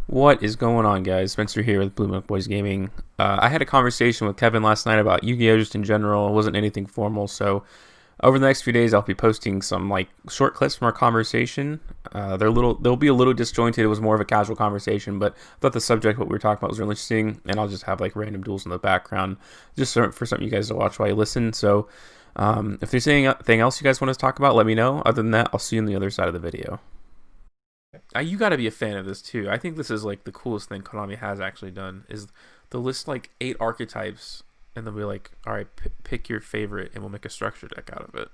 What is going on, guys? Spencer here with Blue Milk Boys Gaming. I had a conversation with Kevin last night about Yu-Gi-Oh! Just in general. It wasn't anything formal, so over the next few days, I'll be posting some like short clips from our conversation. They'll be a little disjointed. It was more of a casual conversation, but I thought the subject, what we were talking about, was really interesting, and I'll just have like random duels in the background, just for something you guys to watch while you listen. So, if there's anything else you guys want to talk about, let me know. Other than that, I'll see you on the other side of the video. You got to be a fan of this too. I think this is like the coolest thing Konami has actually done is they'll list like 8 archetypes and they'll be like, all right, pick your favorite and we'll make a structure deck out of it.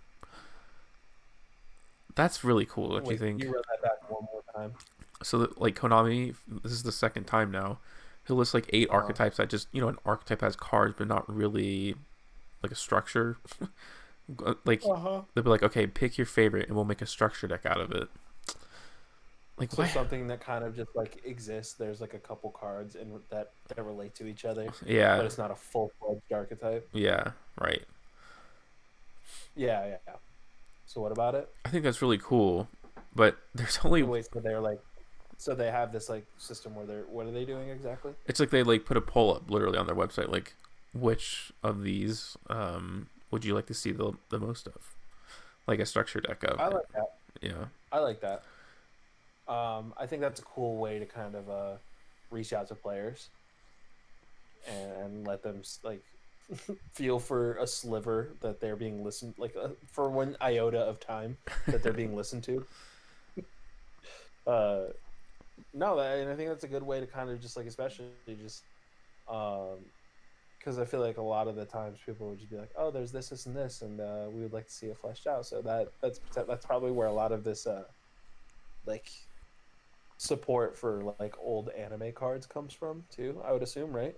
That's really cool. Don't you Wait, think? you run that back one more time. So that, like Konami, this is the second time now. He'll list like 8 Uh, archetypes that just an archetype has cards but not really like a structure. Like uh-huh. they'll be like, okay, pick your favorite and we'll make a structure deck out of it. Like So what? something that kind of just like exists. There's like a couple cards and that relate to each other, but Yeah, it's not a full-fledged archetype. yeah, right. Yeah, yeah, yeah. So what about it? I think that's really cool, but there's only Wait, so they're like, so they have this like system where what are they doing exactly? it's like they like put a poll up literally on their website like which of these would you like to see the most of? Like a structure deck of. I like that. Yeah. I like that. I think that's a cool way to kind of reach out to players and let them like feel for a sliver that they're being listened like for one iota of time that they're being listened to. uh no, and I think that's a good way to kind of just like especially just um because I feel like a lot of the times people would just be like, oh, there's this and this, and we would like to see it fleshed out. So that's probably where a lot of this like support for like old anime cards comes from too, I would assume, right?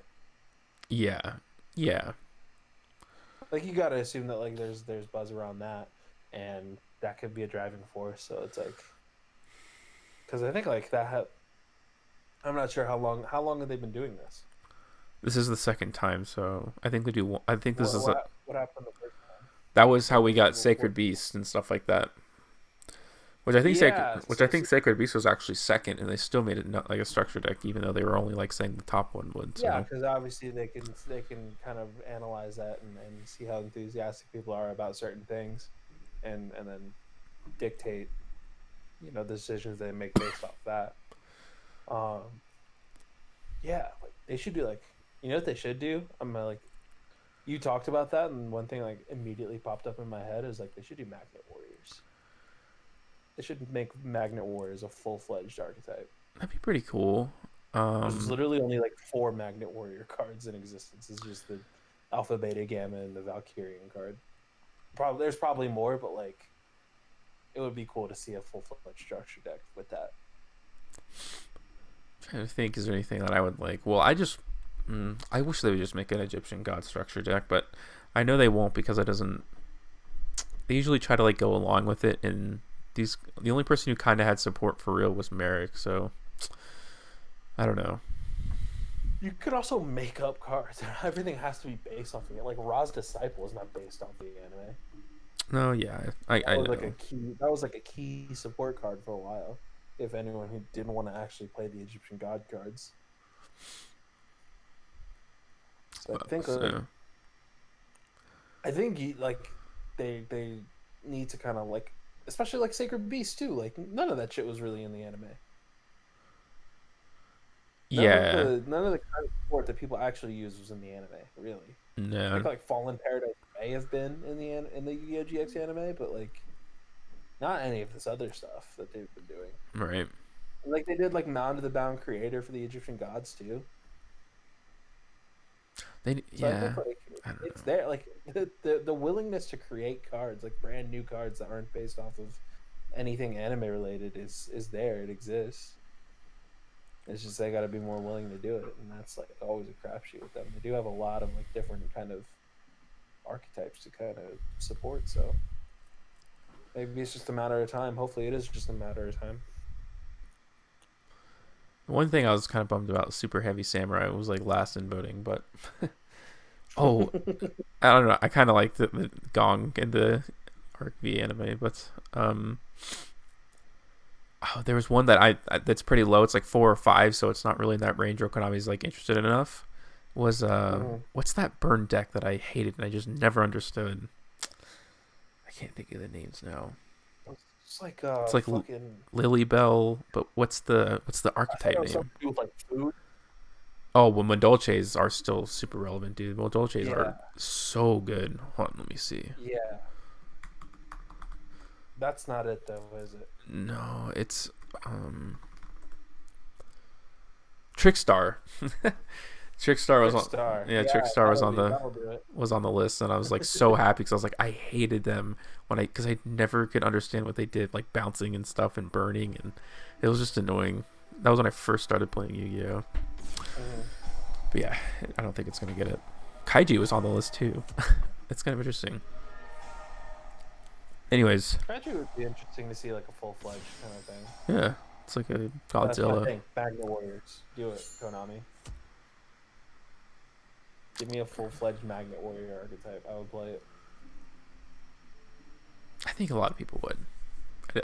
Yeah. Yeah. Like you got to assume that like there's buzz around that, and that could be a driving force. So it's like because I think like I'm not sure how long have they been doing this. This is the second time, so I think they do. I think this What is what happened the first time? that was how we got What Sacred Beast and stuff like that. Which I think yeah, Sacred Beast was actually second, and they still made it not like a structure deck, even though they were only like saying the top one would. yeah, So because obviously they can kind of analyze that and see how enthusiastic people are about certain things, and then dictate the decisions they make based off that. Um, yeah, like they should do like what they should do. I'm like you talked about that, and one thing like immediately popped up in my head is like they should do Magnet Warriors. They should make Magnet Warriors a full fledged archetype. that'd be pretty cool. There's literally only like 4 Magnet Warrior cards in existence. It's just the Alpha, Beta, Gamma, and the Valkyrian card. There's probably more, but like it would be cool to see a full fledged structure deck with that. Trying to think, is there anything that I would like? Well, I wish they would just make an Egyptian god structure deck, but I know they won't because it doesn't. They usually try to like go along with it, and the only person who kind of had support for real was Merrick, so I don't know. You could also make up cards. Everything has to be based off the like Ra's Disciple is not based off the anime. No, yeah, I know. That was like a key support card for a while. If anyone who didn't want to actually play the Egyptian god cards. So So I think like they need to kind of like especially like Sacred Beast too. Like none of that shit was really in the anime. yeah, None of the kind of support that people actually use was in the anime. Really, I think no, like Fallen Paradise may have been in the Yu-Gi-Oh GX anime, but like not any of this other stuff that they've been doing. right. Like they did like Mound of the Bound Creator for the Egyptian gods too. So I Yeah, think like I don't it's know. there. Like the willingness to create cards, like brand new cards that aren't based off of anything anime related, is there. It exists. It's just they got to be more willing to do it, and that's like always a crapshoot with them. They do have a lot of like different kind of archetypes to kind of support. So maybe it's just a matter of time. Hopefully, it is just a matter of time. One thing I was kind of bummed about Super Heavy Samurai was like last in voting, but oh, I don't know. I kind of like the Gong in the Arc V anime, but Oh, there was one that that's pretty low. It's like 4 or 5, so it's not really in that range where Konami's like interested enough. Was Mm-hmm. what's that burn deck that I hated and I just never understood? I can't think of the names now. It's like It's like fucking. Lily Bell, but what's the I thought it archetype was something name? to do with like food. Oh, well, Madolches are still super relevant, dude. Madolches Yeah, are so good. Hold on, let me see. yeah. That's not it though, is it? No, it's um Trickstar. Trickstar was on. Trickstar. Yeah, Yeah, Trickstar that'll do it. was on the list, and I was like so happy because I was like I hated them because I never could understand what they did, like bouncing and stuff and burning, and it was just annoying. That was when I first started playing Yu-Gi-Oh. Mm. But yeah, I don't think it's gonna get it. Kaiji was on the list too. It's kind of interesting. Anyways, Actually, it would be interesting to see like a full fledged kind of thing. yeah, it's like a That's my Godzilla. thing. Magna Warriors. Do it, Konami. Give me a full fledged Magnet Warrior archetype. I would play it. I think a lot of people would.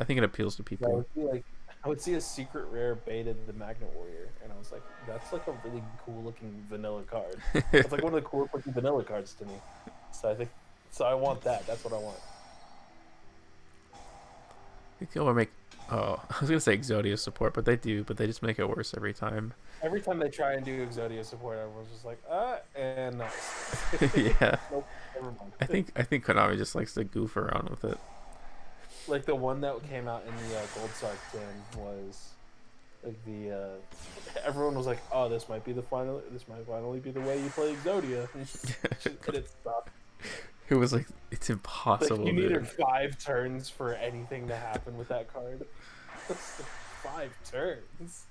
I think it appeals to I people. would see like I would see a secret rare baited the Magnet Warrior, and I was like, that's like a really cool looking vanilla card. It's like one of the coolest looking vanilla cards to me. So I think so. I want that. That's what I want. I think they'll make. Oh, I was gonna say Exodia support, but they do, but they just make it worse every time. Every time they try and do Exodia support, everyone's just like, and nice. Yeah, Nope, never mind. I think Konami just likes to goof around with it. Like the one that came out in the Gold Sark tin was like the everyone was like, oh, this might finally be the way you play Exodia, and it stopped. It was like it's Like impossible, you needed dude. 5 turns for anything to happen with that card. 5 turns.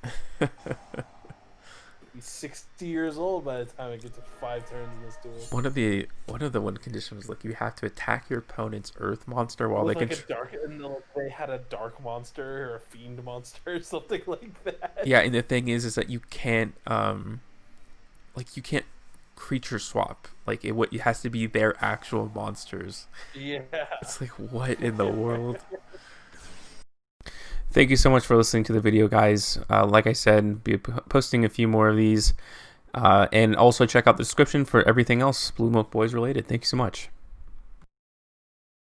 He's 60 years old by the time I get to 5 turns in this duel. One of the one condition was like you have to attack your opponent's Earth monster while they With can. like a dark, and they had a dark monster or a fiend monster or something like that. Yeah, and the thing is that you can't like you can't creature swap. Like it has to be their actual monsters. Yeah. It's like what in the world? Thank you so much for listening to the video, guys. Like I said, be posting a few more of these, and also check out the description for everything else Blue Milk Boys related. Thank you so much.